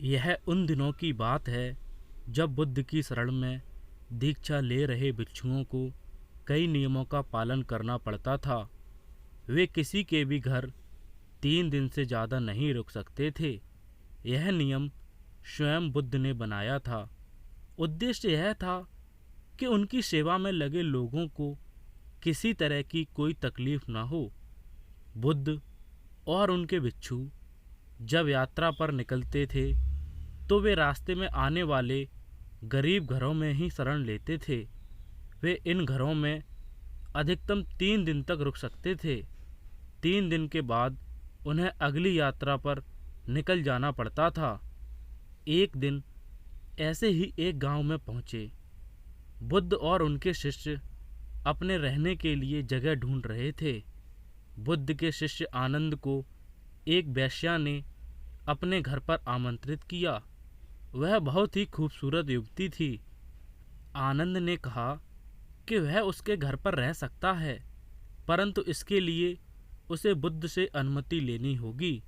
यह उन दिनों की बात है जब बुद्ध की शरण में दीक्षा ले रहे भिक्षुओं को कई नियमों का पालन करना पड़ता था। वे किसी के भी घर 3 दिन से ज़्यादा नहीं रुक सकते थे। यह नियम स्वयं बुद्ध ने बनाया था। उद्देश्य यह था कि उनकी सेवा में लगे लोगों को किसी तरह की कोई तकलीफ न हो। बुद्ध और उनके भिक्षु जब यात्रा पर निकलते थे तो वे रास्ते में आने वाले गरीब घरों में ही शरण लेते थे। वे इन घरों में अधिकतम 3 दिन तक रुक सकते थे। 3 दिन के बाद उन्हें अगली यात्रा पर निकल जाना पड़ता था। एक दिन ऐसे ही एक गांव में पहुंचे। बुद्ध और उनके शिष्य अपने रहने के लिए जगह ढूंढ रहे थे। बुद्ध के शिष्य आनंद को एक वेश्या ने अपने घर पर आमंत्रित किया। वह बहुत ही खूबसूरत युवती थी। आनंद ने कहा कि वह उसके घर पर रह सकता है, परंतु इसके लिए उसे बुद्ध से अनुमति लेनी होगी।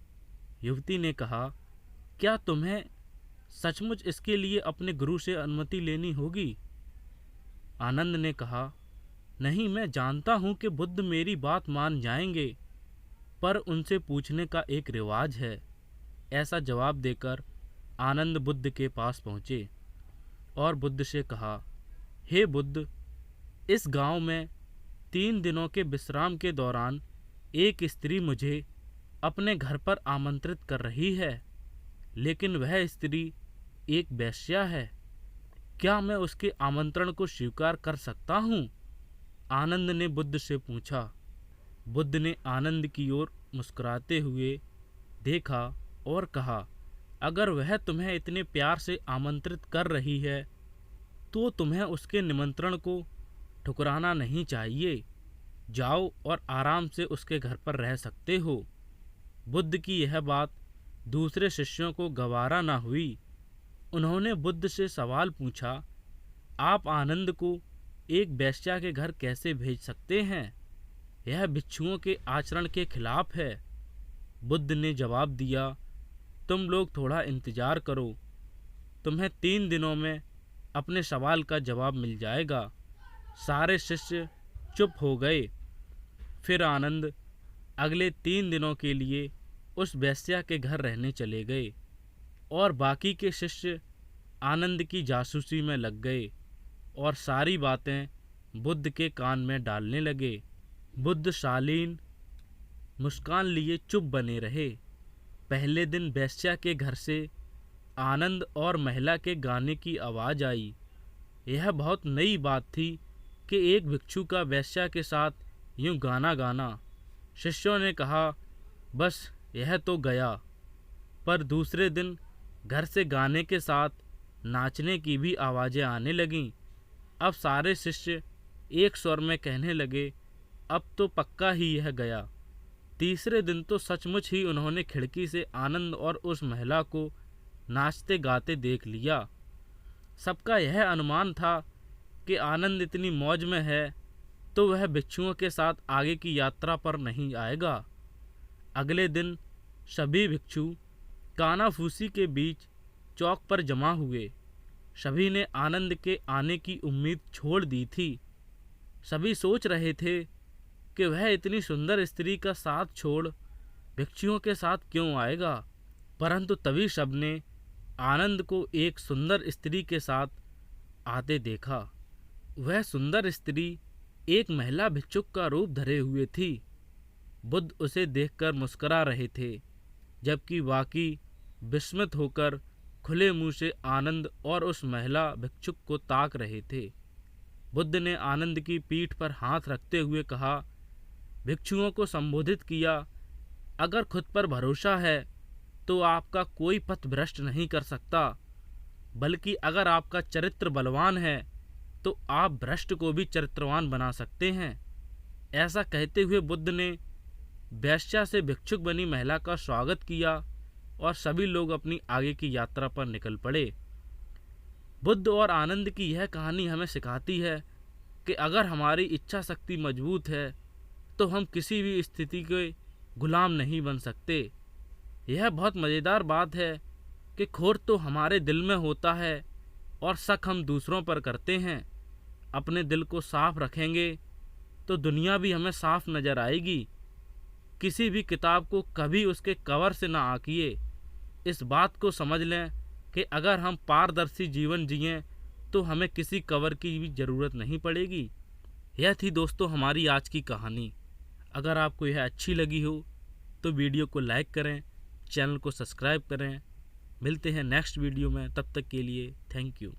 युवती ने कहा, क्या तुम्हें सचमुच इसके लिए अपने गुरु से अनुमति लेनी होगी? आनंद ने कहा, नहीं, मैं जानता हूँ कि बुद्ध मेरी बात मान जाएंगे, पर उनसे पूछने का एक रिवाज है। ऐसा जवाब देकर आनंद बुद्ध के पास पहुँचे और बुद्ध से कहा, हे बुद्ध, इस गांव में 3 दिनों के विश्राम के दौरान एक स्त्री मुझे अपने घर पर आमंत्रित कर रही है, लेकिन वह स्त्री एक वेश्या है। क्या मैं उसके आमंत्रण को स्वीकार कर सकता हूँ? आनंद ने बुद्ध से पूछा। बुद्ध ने आनंद की ओर मुस्कुराते हुए देखा और कहा, अगर वह तुम्हें इतने प्यार से आमंत्रित कर रही है तो तुम्हें उसके निमंत्रण को ठुकराना नहीं चाहिए। जाओ और आराम से उसके घर पर रह सकते हो। बुद्ध की यह बात दूसरे शिष्यों को गवारा न हुई। उन्होंने बुद्ध से सवाल पूछा, आप आनंद को एक वेश्या के घर कैसे भेज सकते हैं? यह भिक्षुओं के आचरण के खिलाफ है। बुद्ध ने जवाब दिया, तुम लोग थोड़ा इंतजार करो, तुम्हें 3 दिनों में अपने सवाल का जवाब मिल जाएगा। सारे शिष्य चुप हो गए। फिर आनंद अगले 3 दिनों के लिए उस वेश्या के घर रहने चले गए और बाकी के शिष्य आनंद की जासूसी में लग गए और सारी बातें बुद्ध के कान में डालने लगे। बुद्ध शालीन मुस्कान लिए चुप बने रहे। पहले दिन वेश्या के घर से आनंद और महिला के गाने की आवाज़ आई। यह बहुत नई बात थी कि एक भिक्षु का वेश्या के साथ यूं गाना गाना। शिष्यों ने कहा, बस यह तो गया। पर दूसरे दिन घर से गाने के साथ नाचने की भी आवाज़ें आने लगीं। अब सारे शिष्य एक स्वर में कहने लगे, अब तो पक्का ही यह गया। तीसरे दिन तो सचमुच ही उन्होंने खिड़की से आनंद और उस महिला को नाचते गाते देख लिया। सबका यह अनुमान था कि आनंद इतनी मौज में है तो वह भिक्षुओं के साथ आगे की यात्रा पर नहीं आएगा। अगले दिन सभी भिक्षु कानाफूसी के बीच चौक पर जमा हुए। सभी ने आनंद के आने की उम्मीद छोड़ दी थी। सभी सोच रहे थे कि वह इतनी सुंदर स्त्री का साथ छोड़ भिक्षुओं के साथ क्यों आएगा, परंतु तभी सबने आनंद को एक सुंदर स्त्री के साथ आते देखा। वह सुंदर स्त्री एक महिला भिक्षुक का रूप धरे हुए थी। बुद्ध उसे देखकर मुस्कुरा रहे थे, जबकि बाकी विस्मित होकर खुले मुंह से आनंद और उस महिला भिक्षुक को ताक रहे थे। बुद्ध ने आनंद की पीठ पर हाथ रखते हुए कहा, भिक्षुओं को संबोधित किया, अगर खुद पर भरोसा है तो आपका कोई पथ भ्रष्ट नहीं कर सकता, बल्कि अगर आपका चरित्र बलवान है तो आप भ्रष्ट को भी चरित्रवान बना सकते हैं। ऐसा कहते हुए बुद्ध ने वेश्या से भिक्षुक बनी महिला का स्वागत किया और सभी लोग अपनी आगे की यात्रा पर निकल पड़े। बुद्ध और आनंद की यह कहानी हमें सिखाती है कि अगर हमारी इच्छा शक्ति मजबूत है तो हम किसी भी स्थिति के गुलाम नहीं बन सकते। यह बहुत मज़ेदार बात है कि खोट तो हमारे दिल में होता है और शक हम दूसरों पर करते हैं। अपने दिल को साफ रखेंगे तो दुनिया भी हमें साफ नज़र आएगी। किसी भी किताब को कभी उसके कवर से ना आंकिए। इस बात को समझ लें कि अगर हम पारदर्शी जीवन जिएं तो हमें किसी कवर की भी ज़रूरत नहीं पड़ेगी। यह थी दोस्तों हमारी आज की कहानी। अगर आपको यह अच्छी लगी हो तो वीडियो को लाइक करें, चैनल को सब्सक्राइब करें। मिलते हैं नेक्स्ट वीडियो में, तब तक के लिए थैंक यू।